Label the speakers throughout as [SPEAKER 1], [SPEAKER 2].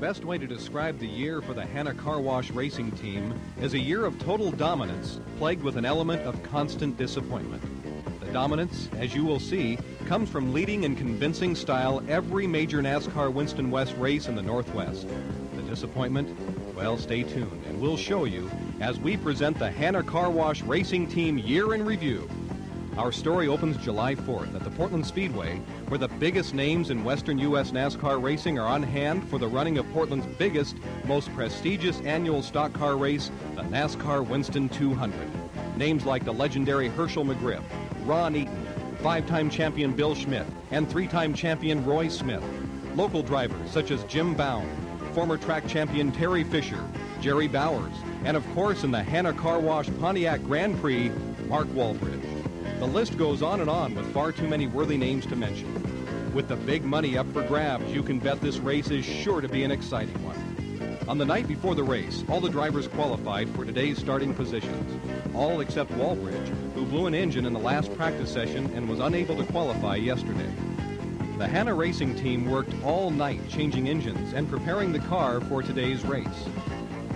[SPEAKER 1] best way to describe the year for the HANNA Car Wash racing team is a year of total dominance plagued with an element of constant disappointment. The dominance, as you will see, comes from leading in convincing style every major NASCAR Winston West race in the Northwest. The disappointment? Well, stay tuned and we'll show you as we present the HANNA Car Wash racing team year in review. Our story opens July 4th at the Portland Speedway, where the biggest names in Western U.S. NASCAR racing are on hand for the running of Portland's biggest, most prestigious annual stock car race, the NASCAR Winston 200. Names like the legendary Herschel McGriff, Ron Eaton, five-time champion Bill Schmidt, and three-time champion Roy Smith. Local drivers such as Jim Bound, former track champion Terry Fisher, Jerry Bowers, and of course in the HANNA Car Wash Pontiac Grand Prix, Mark Walbridge. The list goes on and on with far too many worthy names to mention. With the big money up for grabs, you can bet this race is sure to be an exciting one. On the night before the race, all the drivers qualified for today's starting positions. All except Walbridge, who blew an engine in the last practice session and was unable to qualify yesterday. The HANNA racing team worked all night changing engines and preparing the car for today's race.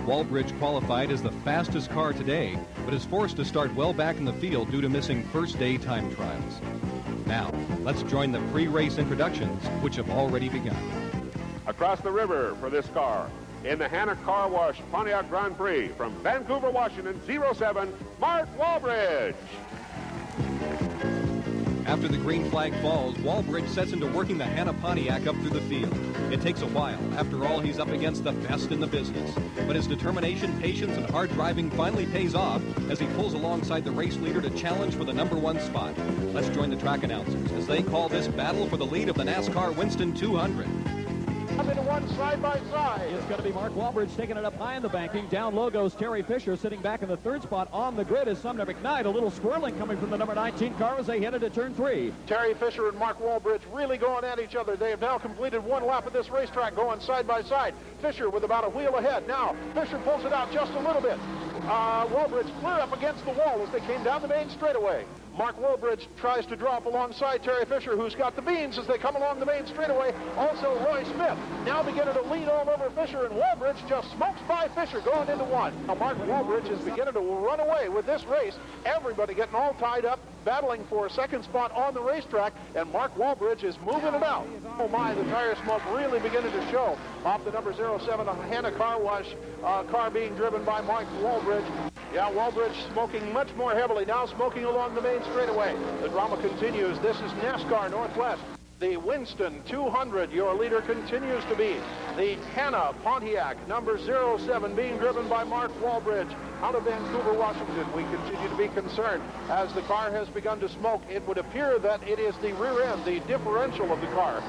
[SPEAKER 1] Walbridge qualified as the fastest car today, but is forced to start well back in the field due to missing first-day time trials. Now, let's join the pre-race introductions, which have already begun.
[SPEAKER 2] Across the river for this car, in the HANNA Car Wash Pontiac Grand Prix, from Vancouver, Washington, 07, Mark Walbridge.
[SPEAKER 1] After the green flag falls, Walbridge sets into working the HANNA Pontiac up through the field. It takes a while. After all, he's up against the best in the business. But his determination, patience, and hard driving finally pays off as he pulls alongside the race leader to challenge for the #1 spot. Let's join the track announcers as they call this battle for the lead of the NASCAR Winston 200.
[SPEAKER 3] Up into one side by side.
[SPEAKER 4] It's going to be Mark Walbridge taking it up high in the banking. Down low goes Terry Fisher, sitting back in the third spot. On the grid is Sumner McKnight. A little swirling coming from the number 19 car as they headed to turn 3.
[SPEAKER 3] Terry Fisher and Mark Walbridge really going at each other. They have now completed one lap of this racetrack going side by side. Fisher with about a wheel ahead. Now, Fisher pulls it out just a little bit. Walbridge clear up against the wall as they came down the main straightaway. Mark Walbridge tries to drop alongside Terry Fisher, who's got the beans as they come along the main straightaway. Also, Roy Smith now beginning to lead all over Fisher, and Walbridge just smokes by Fisher going into one. Now, Mark Walbridge is beginning to run away with this race. Everybody getting all tied up, battling for a second spot on the racetrack, and Mark Walbridge is moving it out. Oh my, the tire smoke really beginning to show off the number 07 on HANNA Car Wash car being driven by Mark Walbridge. Yeah, Walbridge smoking much more heavily now, smoking along the main straightaway. The drama continues. This is NASCAR Northwest. The Winston 200, your leader continues to be the HANNA Pontiac, number 07, being driven by Mark Walbridge out of Vancouver, Washington. We continue to be concerned as the car has begun to smoke. It would appear that it is the rear end, the differential of the car.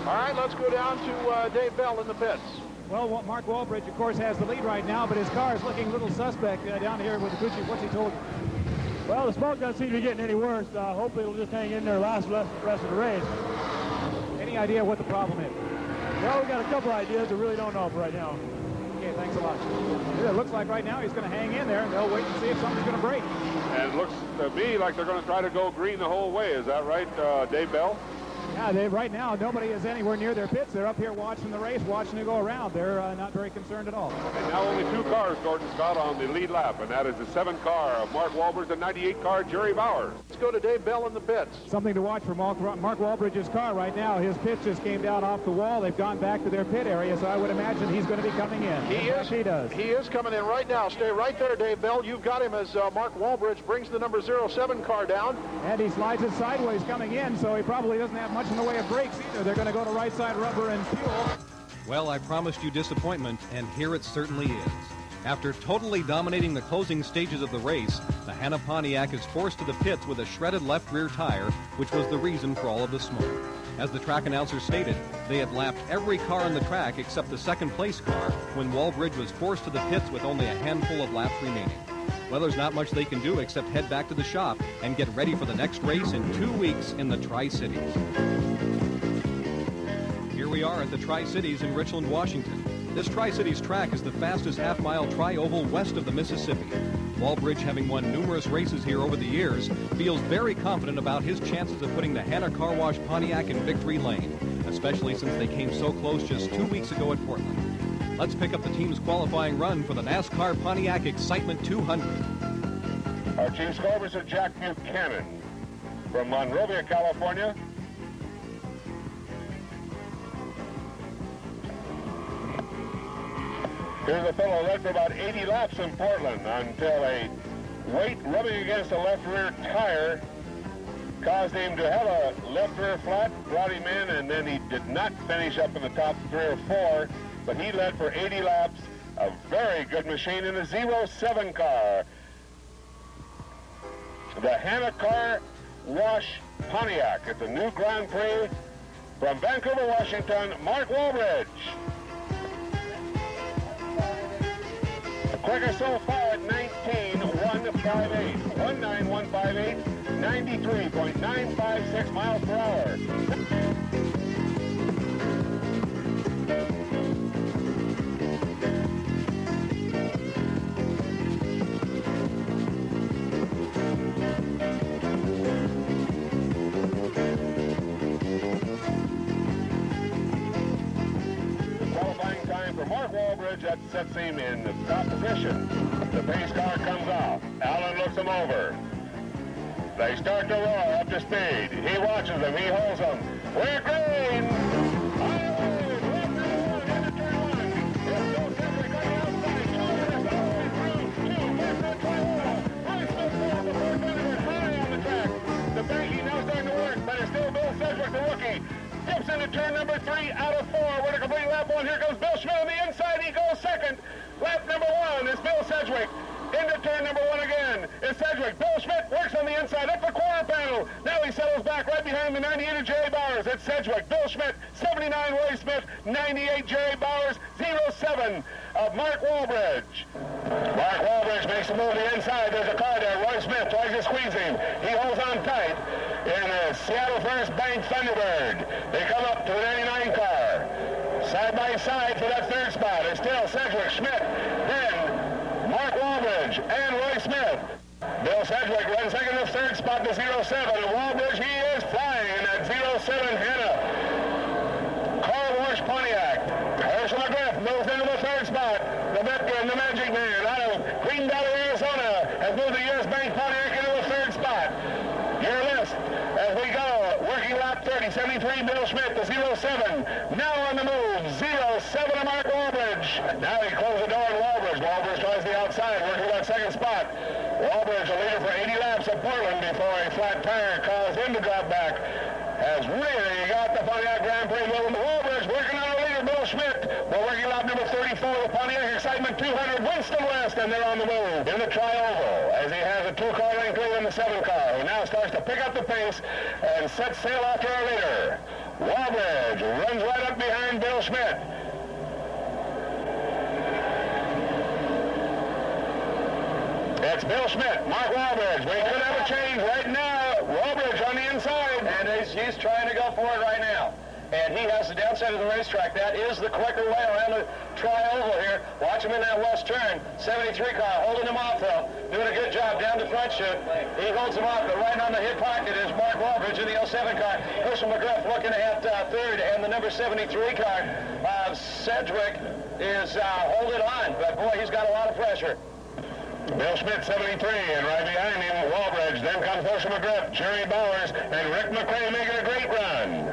[SPEAKER 3] All right, let's go down to Dave Bell in the pits.
[SPEAKER 5] Well, Mark Walbridge, of course, has the lead right now, but his car is looking a little suspect down here with the Gucci. What's he told?
[SPEAKER 6] Well, the smoke doesn't seem to be getting any worse. Hopefully it'll just hang in there rest of the race.
[SPEAKER 5] Any idea what the problem is?
[SPEAKER 6] Well, we got a couple ideas. We really don't know for right now.
[SPEAKER 5] Okay, thanks a lot. It looks like right now he's going to hang in there, and they'll wait and see if something's going to break.
[SPEAKER 2] And it looks to me like they're going to try to go green the whole way. Is that right, Dave Bell?
[SPEAKER 5] Yeah, right now, nobody is anywhere near their pits. They're up here watching the race, watching it go around. They're not very concerned at all.
[SPEAKER 2] And now only two cars, Gordon Scott, on the lead lap, and that is the 7 car of Mark Walbridge, the 98 car, Jerry Bowers.
[SPEAKER 3] Let's go to Dave Bell in the pits.
[SPEAKER 5] Something to watch for Mark Walbridge's car right now. His pit just came down off the wall. They've gone back to their pit area, so I would imagine he's going to be coming in.
[SPEAKER 3] He does. He is coming in right now. Stay right there, Dave Bell. You've got him as Mark Walbridge brings the number 07 car down.
[SPEAKER 5] And he slides it sideways coming in, so he probably doesn't have much in the way of brakes either. They're going to go to right side rubber and fuel.
[SPEAKER 1] Well, I promised you disappointment, and here it certainly is. After totally dominating the closing stages of the race, the HANNA Pontiac is forced to the pits with a shredded left rear tire, which was the reason for all of the smoke. As the track announcer stated, they had lapped every car on the track except the second place car when Walbridge was forced to the pits with only a handful of laps remaining. Well, there's not much they can do except head back to the shop and get ready for the next race in 2 weeks in the Tri-Cities. Here we are at the Tri-Cities in Richland, Washington. This Tri-Cities track is the fastest half-mile tri-oval west of the Mississippi. Walbridge, having won numerous races here over the years, feels very confident about his chances of putting the HANNA Car Wash Pontiac in victory lane. especially since they came so close just 2 weeks ago at Portland. Let's pick up the team's qualifying run for the NASCAR Pontiac Excitement 200.
[SPEAKER 2] Our chief scorer is Jack Buchanan from Monrovia, California. Here's a fellow who led for about 80 laps in Portland until a weight rubbing against a left rear tire caused him to have a left rear flat, brought him in, and then he did not finish up in the top 3 or 4, but he led for 80 laps. A very good machine in a 07 car. The HANNA Car Wash Pontiac. It's a new Grand Prix from Vancouver, Washington, Mark Walbridge. Quicker so far at 19,158. 19,158, 93.956 miles per hour. Qualifying time for Mark Walbridge, that sets him in the top position. The pace car comes off. Allen looks him over. They start to roar up to speed. He watches them. He holds them. We're green. The banking now starting to work, but it's still Bill Sedgwick, the rookie. Dips into turn number 3 out of 4. We're to complete lap 1. Here comes Bill Schmidt on the inside. He goes second. Lap number 1 is Bill Sedgwick. Into turn number 1 again is Sedgwick. Bill Schmidt works on the inside up the quarter panel. Now he settles back right behind the 98 of Jerry Bowers. It's Sedgwick, Bill Schmidt, 79 Roy Smith, 98 Jerry Bowers, 07 of Mark Walbridge. Mark Walbridge makes a move to the inside. There's a car there. Roy Smith tries to squeeze him. He holds on tight in the Seattle First Bank Thunderbird. They come up to the 99 car. Side by side for that 3rd spot. It's still Sedgwick, Schmidt, then Mark Walbridge and Roy Smith. Bill Sedgwick runs second to 3rd spot to 07. And Walbridge, he is flying in that 07 HANNA Car Wash Pontiac. Herschel McGriff moves into the 3rd spot. The veteran, the Magic Man out of Green Valley, Arizona, has moved the U.S. Bank Pontiac into the 3rd spot. Your list as we go. Working lap 30, 73 Bill Schmidt, the 07. Now on the move, 07 of Mark Walbridge. Now he closes the door on Walbridge. Walbridge tries the outside, working that 2nd spot. Walbridge, a leader for 80 laps at Portland before a flat tire caused him to drop back, has really got the Pontiac Grand Prix moving. Walbridge working on a leader, Bill Schmidt. We're working lap number 34, the Pontiac Excitement 200, Winston West, and they're on the move in the tri-oval as he has a 2-car length lead in the 7 car, who now starts to pick up the pace and set sail after our leader. Walbridge runs right up behind Bill Schmidt. It's Bill Schmidt, Mark Walbridge. We could have a change right now. Walbridge on the inside.
[SPEAKER 7] And he's trying to go for it right now. And he has the downside of the racetrack. That is the quicker way around the tri-oval here. Watch him in that left turn. 73 car holding him off, though. Doing a good job down the front chute. He holds him off, but right on the hip pocket is Mark Walbridge in the 07 car. Herschel McGriff looking at 3rd, and the number 73 car, Sedgwick, is holding on. But, boy, he's got a lot of pressure.
[SPEAKER 2] Bill Schmidt, 73, and right behind him, Walbridge. Then comes Herschel McGriff, Jerry Bowers, and Rick McRae making a great run.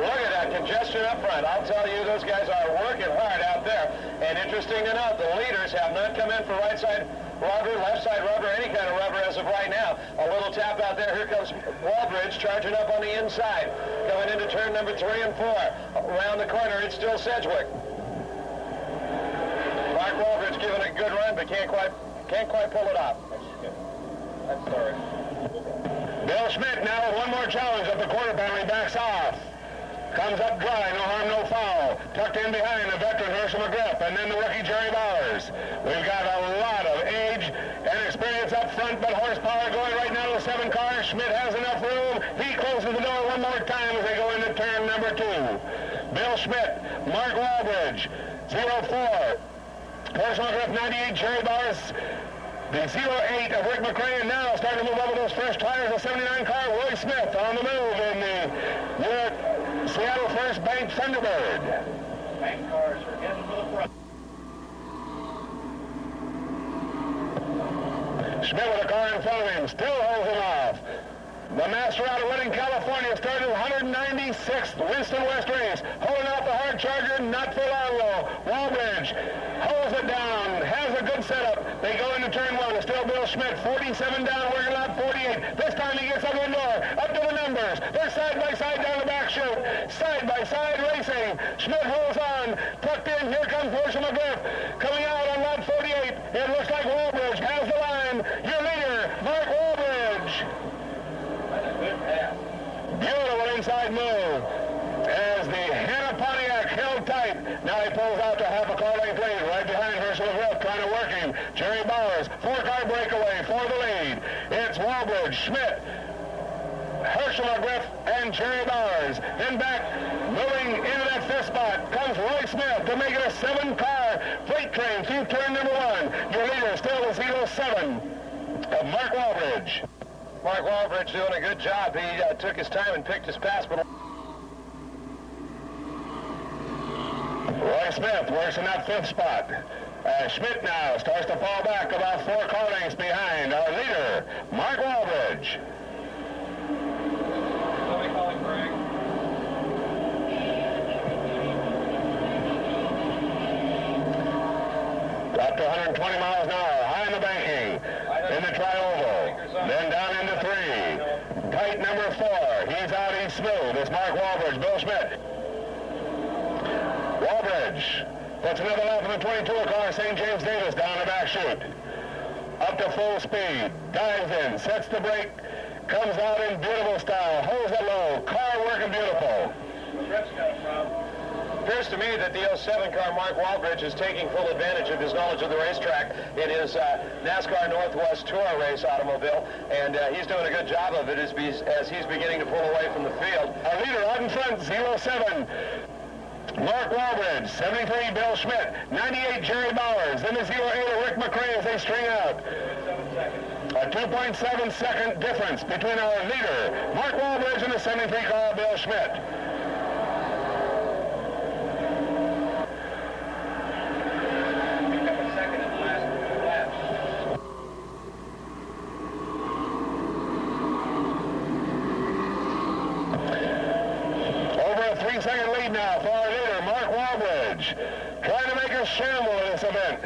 [SPEAKER 7] Look at that congestion up front. I'll tell you, those guys are working hard out there. And interesting to note, the leaders have not come in for right side rubber, left side rubber, any kind of rubber as of right now. A little tap out there. Here comes Walbridge charging up on the inside. Coming into turn number 3 and 4. Around the corner, it's still Sedgwick. Mark Walbridge giving a good run, but can't quite pull it off. I'm sorry.
[SPEAKER 2] Bill Schmidt now with one more challenge at the quarter panel. He backs off. Comes up dry, no harm, no foul. Tucked in behind the veteran Herschel McGriff, and then the rookie Jerry Bowers. We've got a lot of age and experience up front, but horsepower going right now to the 7 car. Schmidt has enough room. He closes the door one more time as they go into turn number 2. Bill Schmidt, Mark Walbridge, 04. Herschel McGriff, 98, Jerry Bowers, the 08 of Rick McRae, and now starting to move over those first tires, the 79 car, Roy Smith on the move in the Seattle First Bank Thunderbird.
[SPEAKER 7] Bank cars are heading for the front.
[SPEAKER 2] Schmidt with a car in front of him, still holds him off. The master out of Redding, California, started 196th Winston West race. Holding out the hard charger, not for long though. Walbridge holds it down, has a good setup. They go into turn one. It's still Bill Schmidt, 47 down, working lap 48. This time he gets up the door, up to the numbers. They're side by side down the back chute. Side by side racing. Schmidt holds on, tucked in. Here comes Herschel McGriff coming out on lap 48. It looks like Walbridge has the line. Your leader, Mark Walbridge. Beautiful inside move as the HANNA Pontiac held tight. Now he pulls out to half a car length lead right behind Herschel McGriff, trying to work him. Jerry Bowers, 4-car breakaway for the lead. It's Walbridge, Schmidt, Herschel McGriff, and Jerry Bowers. Then back, moving into that fifth spot, comes Roy Smith to make it a 7-car freight train through turn number 1. Your leader still is 07 of Mark Walbridge.
[SPEAKER 7] Mark Walbridge doing a good job. He took his time and picked his pass, but
[SPEAKER 2] Roy Smith works in that fifth spot. Schmidt now starts to fall back about 4 car lengths behind our leader, Mark Walbridge.
[SPEAKER 7] Somebody calling Greg.
[SPEAKER 2] Up to 120 miles an hour, high in the banking, in the tri-oval, then down into 3. Tight number 4, he's out, he's smooth. It's Mark Walbridge, Bill Schmidt. Walbridge puts another lap in the 22 car, St. James Davis down the back chute. Up to full speed, dives in, sets the brake, comes out in beautiful style, holds it low, car working beautiful.
[SPEAKER 7] Appears to me that the 07 car, Mark Walbridge, is taking full advantage of his knowledge of the racetrack. It is NASCAR Northwest Tour race automobile, and he's doing a good job of it as he's beginning to pull away from the field.
[SPEAKER 2] Our leader out in front, 07, Mark Walbridge, 73, Bill Schmidt, 98, Jerry Bowers, then the 08 of Rick McRae as they string out. A 2.7 second difference between our leader, Mark Walbridge, and the 73 car, Bill Schmidt. Second lead now for our leader, Mark Walbridge, trying to make a shamble of this event.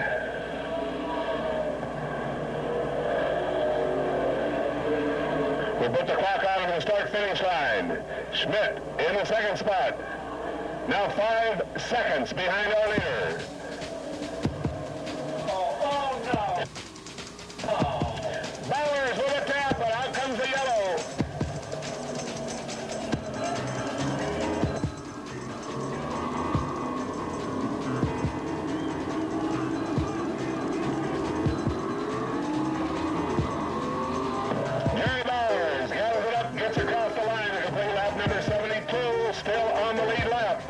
[SPEAKER 2] We put the clock on him to the start-finish line. Schmidt in the second spot. Now 5 seconds behind our leader.
[SPEAKER 7] Oh no!
[SPEAKER 2] Bowers with a tap, but out comes the yellow. Still on the lead lap.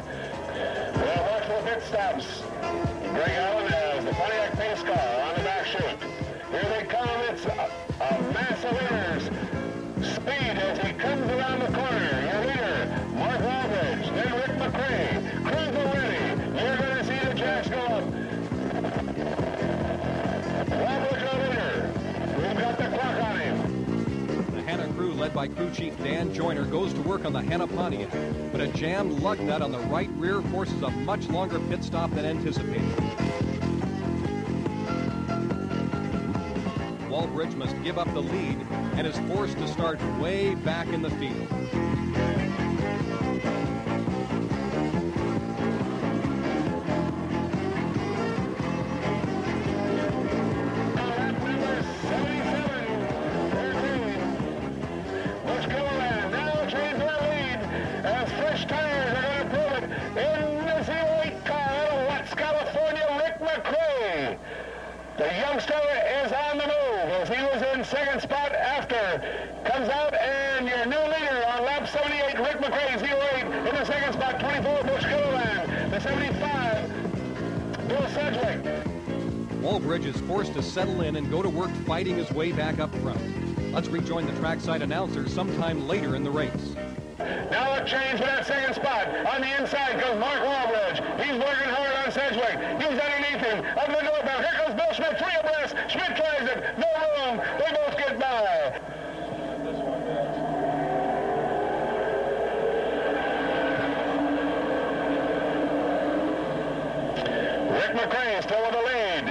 [SPEAKER 2] Well, watch for the pit stops. Greg Allen has the Pontiac pace car on the back chute. Here they come. It's a mass of leaders. Speed as he comes around the corner. Your leader, Mark Walbridge. Then Rick McRae. Crews already. You're going to see the jacks go up. Walbridge our leader. We've got the clock on him.
[SPEAKER 1] The HANNA crew, led by crew chief Dan Joyner, goes to work on the HANNA Pontiac, but a jammed lug nut on the right rear forces a much longer pit stop than anticipated. Walbridge must give up the lead and is forced to start way back in the field.
[SPEAKER 2] The youngster is on the move as he was in second spot after. Comes out, and your new leader on lap 78, Rick McRae, 08. In the second spot, 24, Bush Gilliland. The 75, Bill Sedgwick.
[SPEAKER 1] Walbridge is forced to settle in and go to work fighting his way back up front. Let's rejoin the trackside announcer sometime later in the race.
[SPEAKER 2] Now a change for that second spot. On the inside comes Mark Walbridge. He's working hard on Sedgwick. He's underneath him. Up the northbound. Here comes Bill Schmidt, 3 abreast. Schmidt tries it. No room. They both get by. Rick McRae still with the lead,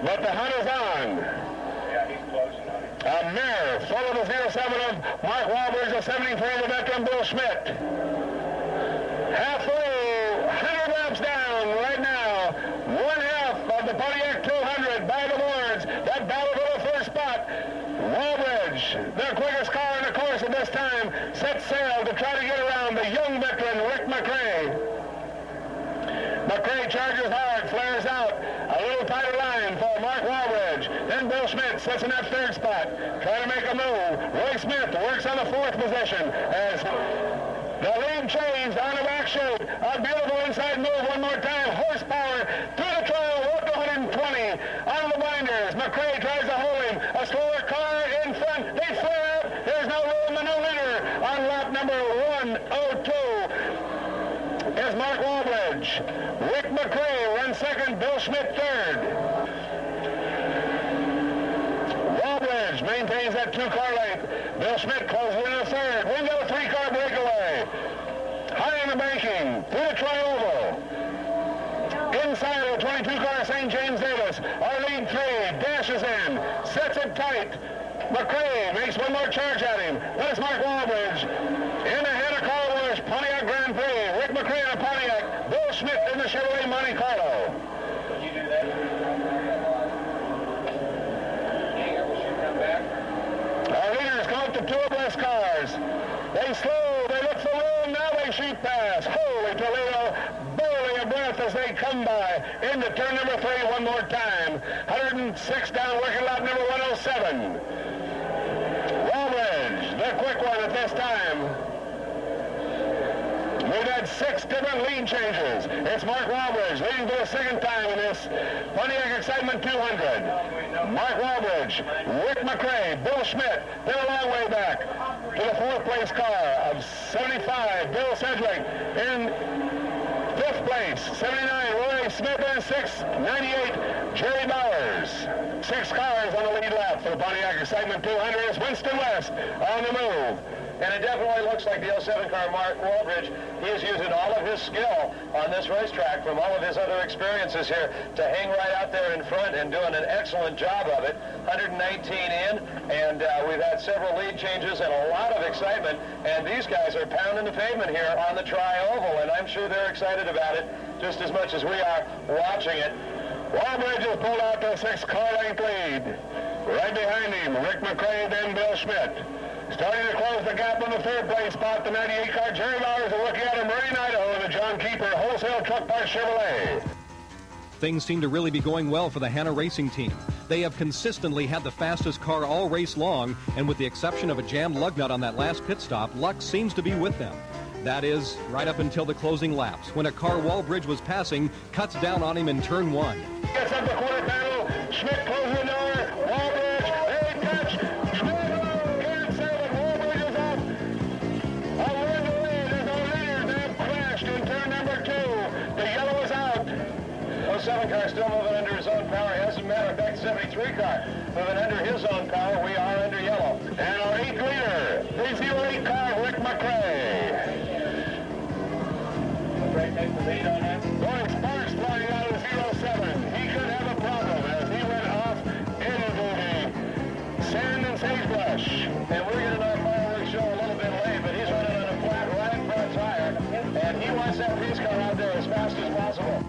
[SPEAKER 2] but the hunt is on.
[SPEAKER 7] Yeah, he's closing on it.
[SPEAKER 2] A mirror full of the 07 of Mark Walbridge, the 73 of the veteran Bill Schmidt. Halfway, 100 laps down right now. One half of the Pontiac 200 by the boards. That battle for the first spot. Walbridge, the quickest car in the course at this time, sets sail to try to get around the young veteran Rick McRae. McRae charges hard, flares out. A little tighter line for Mark Walbridge. Then Bill Schmidt sits in that third spot, trying to make a move. Roy Smith works on the fourth position as the lead changed on the back chute. A beautiful inside move one more time. Horsepower through the trial, up to 120 on the binders. McRae tries to hold him. A slower car in front. They flare up. There's no room, and no leader on lap number 102. Is Mark Walbridge. Rick McRae runs second, Bill Schmidt third. Walbridge maintains that 2-car length. Bill Schmidt closes in the third. We got a 3-car breakaway. High on the banking, through the tri-oval. Inside of the 22-car St. James Davis. Our lead 3 dashes in, sets it tight. McRae makes one more charge at him. That is Mark Walbridge. In the HANNA Car Wash Pontiac Grand Prix. Rick McRae in a Pontiac. Bill Schmidt in the Chevrolet Monte Carlo.
[SPEAKER 7] Did you do that? Come back.
[SPEAKER 2] Our leaders come up to 2 abreast cars. They slow, they look for room, now they shoot past. Holy Toledo, barely a breath as they come by into turn number 3 one more time. 106 down, working lap number 107. Walbridge, the quick one at this time. We've had 6 different lead changes. It's Mark Walbridge leading for the second time in this Pontiac Excitement 200. Mark Walbridge, Rick McRae, Bill Schmidt, then a long way back to the 4th place car of 75, Bill Sedgwick. In 5th place, 79, Roy Smith in 6th, 98, Jerry Bowers. 6 cars on the lead lap for the Pontiac Excitement 200 is Winston West on the move.
[SPEAKER 7] And it definitely looks like the 07 car, Mark Walbridge. He is using all of his skill on this racetrack from all of his other experiences here to hang right out there in front and doing an excellent job of it. 119 in, and we've had several lead changes and a lot of excitement. And these guys are pounding the pavement here on the tri-oval, and I'm sure they're excited about it just as much as we are watching it.
[SPEAKER 2] Walbridge has pulled out the 6-car length lead. Right behind him, Rick McRae, then Bill Schmidt. Starting to close the gap on the 3rd place spot, the 98 car. Jerry Bowers are looking at him, Marine, Idaho, and the John Keeper Wholesale Truck Parts Chevrolet.
[SPEAKER 1] Things seem to really be going well for the HANNA racing team. They have consistently had the fastest car all race long, and with the exception of a jammed lug nut on that last pit stop, luck seems to be with them. That is, right up until the closing laps, when a car Walbridge was passing cuts down on him in turn 1.
[SPEAKER 2] Gets up the quarter panel, Schmidt closes the door, Walbridge, they touch, Schmidt can't save it, Walbridge is off. Over in the lead, there's no leaders, they have crashed in turn number 2. The yellow is out.
[SPEAKER 7] 07 car still moving under his own power. It doesn't matter. In fact, 73 car moving under his own power. We are under yellow.
[SPEAKER 2] And our 8th leader, the 08 car, Rick McRae.
[SPEAKER 7] McRae takes the lead on him.
[SPEAKER 2] Boy, sparks flying out of the 07. He could have a problem as he went off into the sand and sagebrush.
[SPEAKER 7] And we're getting our fireworks show a little bit late, but he's running on a flat right front tire. And he wants that piece car out there as fast as possible.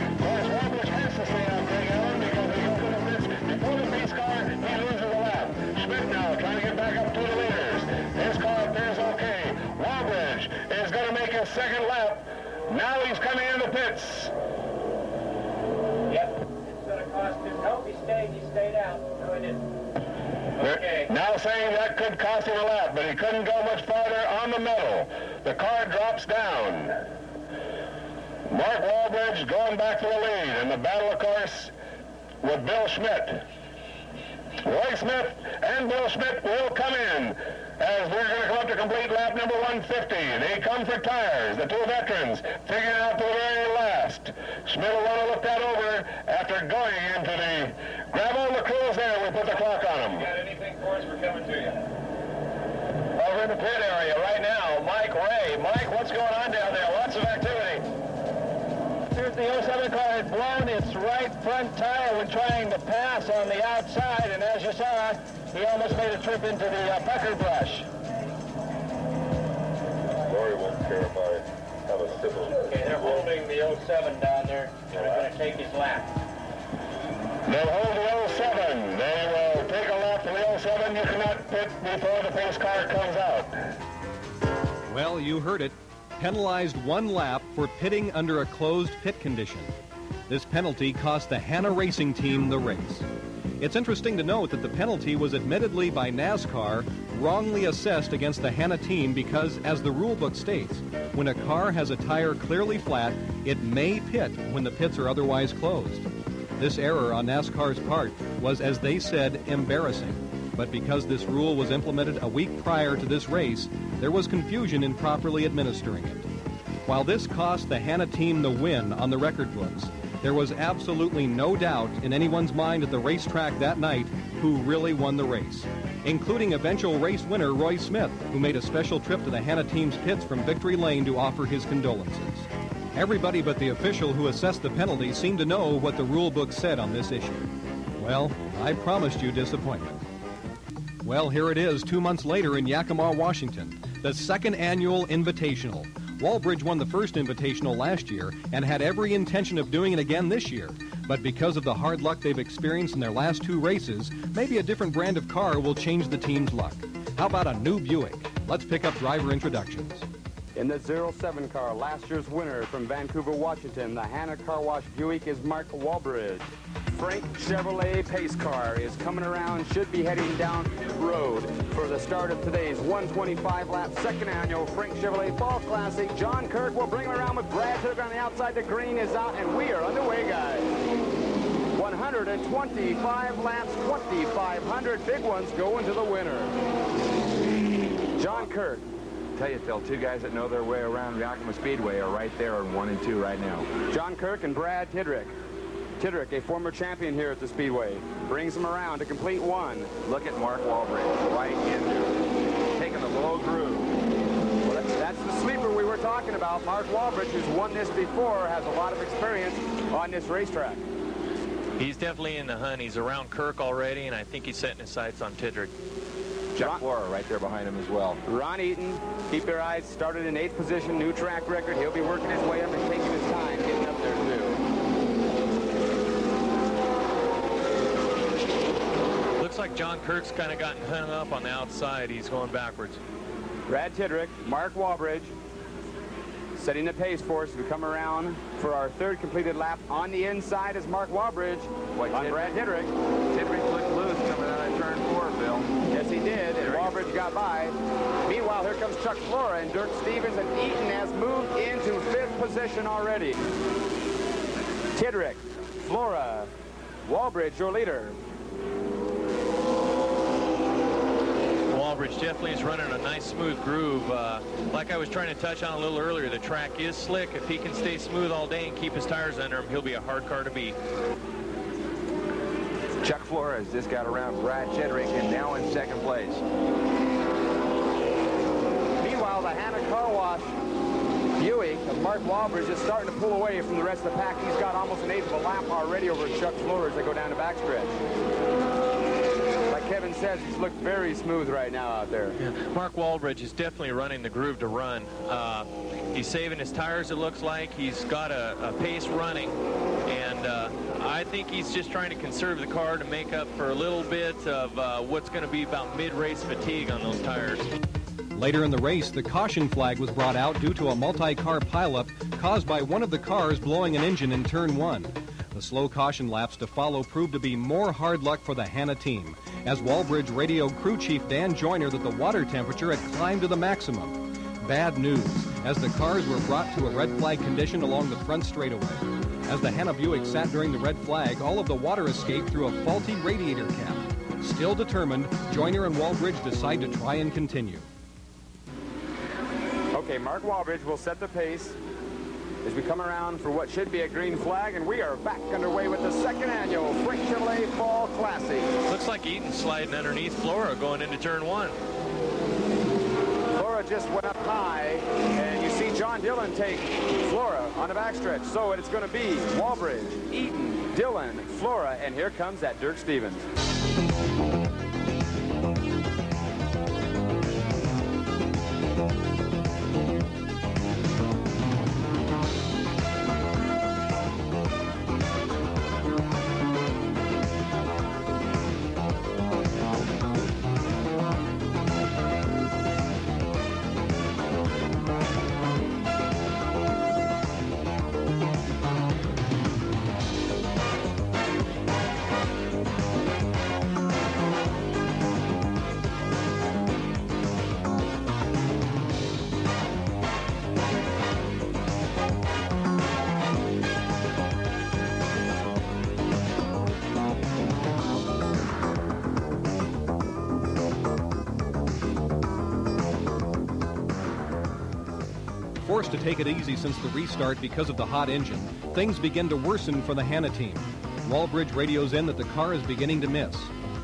[SPEAKER 2] Of course, Walbridge has to stay out, Greg Allen, because he opened the pits before the pace car, he loses a lap. Schmidt now trying to get back up to the leaders. His car appears okay. Walbridge is going to make his second lap. Now he's coming in the pits.
[SPEAKER 7] Yep. It's going to cost him. Nope, he stayed out. No, he didn't. Okay.
[SPEAKER 2] Now saying that could cost him a lap, but he couldn't go much farther on the metal. The car drops down. Mark Walbridge going back for the lead in the battle, of course, with Bill Schmidt. Roy Smith and Bill Schmidt will come in. as we're going to come up to complete lap number 150. They come for tires, the two veterans, figuring out the very last. Schmidt will want to look that over after going into the... Grab all the crews there, we put the clock on them.
[SPEAKER 7] Got anything for us? We're coming to you.
[SPEAKER 2] Over in the pit area right now, Mike Ray. Mike, what's going on down there? Lots of activity.
[SPEAKER 7] Here's the 07 car had blown its right front tire when trying to pass on the outside, and as you saw, he almost made a trip into the pucker brush.
[SPEAKER 2] Lori won't care if I have a civil.
[SPEAKER 7] Okay, they're holding the 07 down there, and they're going to take his lap.
[SPEAKER 2] They'll hold the 07. They will take a lap for the 07. You cannot pit before the pace car comes out.
[SPEAKER 1] Well, you heard it. Penalized 1 lap for pitting under a closed pit condition. This penalty cost the HANNA racing team the race. It's interesting to note that the penalty was admittedly by NASCAR wrongly assessed against the HANNA team because, as the rule book states, when a car has a tire clearly flat, it may pit when the pits are otherwise closed. This error on NASCAR's part was, as they said, embarrassing. But because this rule was implemented a week prior to this race, there was confusion in properly administering it. While this cost the HANNA team the win on the record books, there was absolutely no doubt in anyone's mind at the racetrack that night who really won the race, including eventual race winner Roy Smith, who made a special trip to the HANNA team's pits from Victory Lane to offer his condolences. Everybody but the official who assessed the penalty seemed to know what the rule book said on this issue. Well, I promised you disappointment. Well, here it is 2 months later in Yakima, Washington, the second annual Invitational. Walbridge won the first Invitational last year and had every intention of doing it again this year. But because of the hard luck they've experienced in their last 2 races, maybe a different brand of car will change the team's luck. How about a new Buick? Let's pick up driver introductions.
[SPEAKER 8] In the 07 car, last year's winner from Vancouver, Washington, the HANNA Car Wash Buick is Mark Walbridge. Frank Chevrolet pace car is coming around, should be heading down the road for the start of today's 125-lap second annual Frank Chevrolet Fall Classic. John Kirk will bring him around with Brad Hook on the outside. The green is out, and we are underway, guys. 125 laps, 2,500 big ones going to the winner. John Kirk.
[SPEAKER 9] Tell you, Phil, 2 guys that know their way around Yakima Speedway are right there in 1 and 2 right now.
[SPEAKER 8] John Kirk and Brad Tidrick. Tidrick, a former champion here at the Speedway, brings him around to complete 1.
[SPEAKER 9] Look at Mark Walbridge right in there, taking the low groove.
[SPEAKER 8] Well, that's the sleeper we were talking about. Mark Walbridge, who's won this before, has a lot of experience on this racetrack.
[SPEAKER 10] He's definitely in the hunt. He's around Kirk already, and I think he's setting his sights on Tidrick.
[SPEAKER 9] Chuck Flora right there behind him as well.
[SPEAKER 8] Ron Eaton, keep your eyes, started in 8th position, new track record. He'll be working his way up and taking his time getting up there too.
[SPEAKER 10] Looks like John Kirk's kind of gotten hung up on the outside. He's going backwards.
[SPEAKER 8] Brad Tidrick, Mark Walbridge, setting the pace for us. We come around for our 3rd completed lap. On the inside is Mark Walbridge on Brad Tidrick.
[SPEAKER 9] Tidrick looked loose coming out of turn 4, Phil.
[SPEAKER 8] Yes, he did, and Walbridge got by. Meanwhile, here comes Chuck Flora, and Dirk Stevens, and Eaton has moved into 5th position already. Tidrick, Flora, Walbridge, your leader.
[SPEAKER 10] Walbridge definitely is running a nice smooth groove. Like I was trying to touch on a little earlier, the track is slick. If he can stay smooth all day and keep his tires under him, he'll be a hard car to beat.
[SPEAKER 9] Chuck Flores just got around Brad Jedrick and now in 2nd place.
[SPEAKER 8] Meanwhile, the HANNA Car Wash Buick of Mark Walbridge is starting to pull away from the rest of the pack. He's got almost an 1/8 of a lap already over Chuck Flores as they go down the backstretch. Like Kevin says, he's looked very smooth right now out there.
[SPEAKER 10] Yeah. Mark Walbridge is definitely running the groove to run. He's saving his tires, it looks like. He's got a pace running, and I think he's just trying to conserve the car to make up for a little bit of what's going to be about mid-race fatigue on those tires.
[SPEAKER 1] Later in the race, the caution flag was brought out due to a multi-car pileup caused by one of the cars blowing an engine in turn 1. The slow caution laps to follow proved to be more hard luck for the HANNA team, as Walbridge radioed crew chief Dan Joyner that the water temperature had climbed to the maximum. Bad news, as the cars were brought to a red flag condition along the front straightaway. As the HANNA Buick sat during the red flag, all of the water escaped through a faulty radiator cap. Still determined, Joyner and Walbridge decide to try and continue.
[SPEAKER 8] Okay, Mark Walbridge will set the pace as we come around for what should be a green flag, and we are back underway with the second annual Frank Chevrolet Fall Classic.
[SPEAKER 10] Looks like Eaton's sliding underneath Flora going into turn 1.
[SPEAKER 8] Flora just went up high, and you see John Dillon take Flora on the backstretch. So it's going to be Walbridge, Eaton, Dillon, Flora, and here comes that Dirk Stevens.
[SPEAKER 1] Forced to take it easy since the restart because of the hot engine, things begin to worsen for the HANNA team. Walbridge radios in that the car is beginning to miss.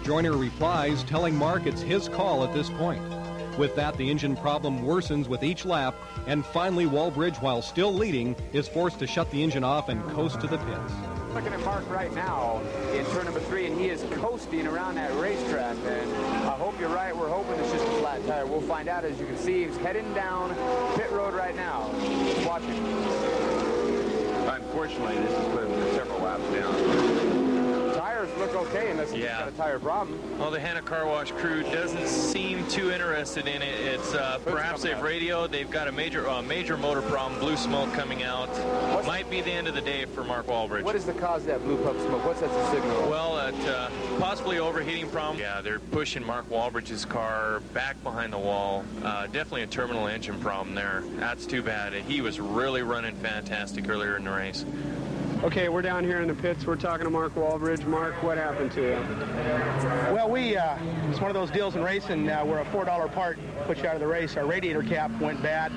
[SPEAKER 1] Joyner replies, telling Mark it's his call at this point. With that, the engine problem worsens with each lap, and finally Walbridge, while still leading, is forced to shut the engine off and coast to the pits.
[SPEAKER 8] Looking at Mark right now in turn number 3, and he is coasting around that racetrack, and I hope you're right. We're hoping it's just a flat tire. We'll find out. As you can see, he's heading down pit road right now. Watching.
[SPEAKER 9] Unfortunately, this is putting him several laps down.
[SPEAKER 8] Tires look okay unless he's got a tire problem.
[SPEAKER 10] Well, the HANNA Car Wash crew doesn't seem too interested in it. It's perhaps they've radioed. They've got a major motor problem, blue smoke coming out. Might be the end of the day for Mark Walbridge.
[SPEAKER 8] What is the cause of that blue pup smoke? What's that a signal?
[SPEAKER 10] Well, possibly overheating problem. Yeah, they're pushing Mark Walbridge's car back behind the wall. Definitely a terminal engine problem there. That's too bad. He was really running fantastic earlier in the race.
[SPEAKER 11] Okay, we're down here in the pits. We're talking to Mark Walbridge. Mark, what happened to you?
[SPEAKER 12] Well, it's one of those deals in racing where a $4 part puts you out of the race. Our radiator cap went bad.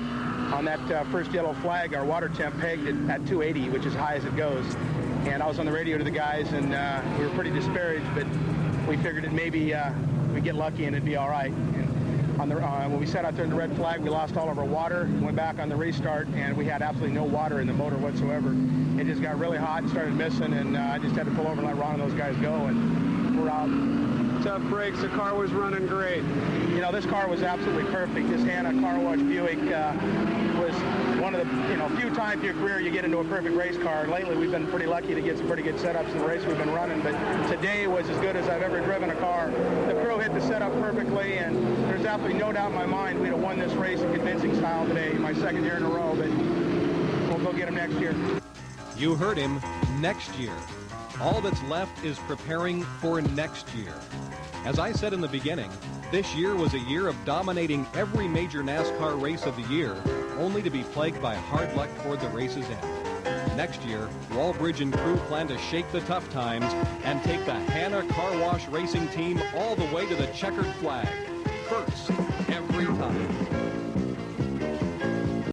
[SPEAKER 12] On that first yellow flag, our water temp pegged it at 280, which is high as it goes. And I was on the radio to the guys, and we were pretty disparaged, but we figured that maybe we'd get lucky and it'd be all right. And when we sat out there in the red flag, we lost all of our water, went back on the restart, and we had absolutely no water in the motor whatsoever. It just got really hot and started missing, and I just had to pull over and let Ron and those guys go, and we're out.
[SPEAKER 11] Tough brakes. The car was running great.
[SPEAKER 12] You know, this car was absolutely perfect. This HANNA Car Wash Buick was one of the few times in your career you get into a perfect race car. Lately, we've been pretty lucky to get some pretty good setups in the race we've been running, but today was as good as I've ever driven a car. The crew hit the setup perfectly, and there's absolutely no doubt in my mind we'd have won this race in convincing style today, my second year in a row, but we'll go get them next year.
[SPEAKER 1] You heard him, next year. All that's left is preparing for next year. As I said in the beginning, this year was a year of dominating every major NASCAR race of the year, only to be plagued by hard luck toward the race's end. Next year, Walbridge and crew plan to shake the tough times and take the HANNA Car Wash Racing team all the way to the checkered flag. First, every time.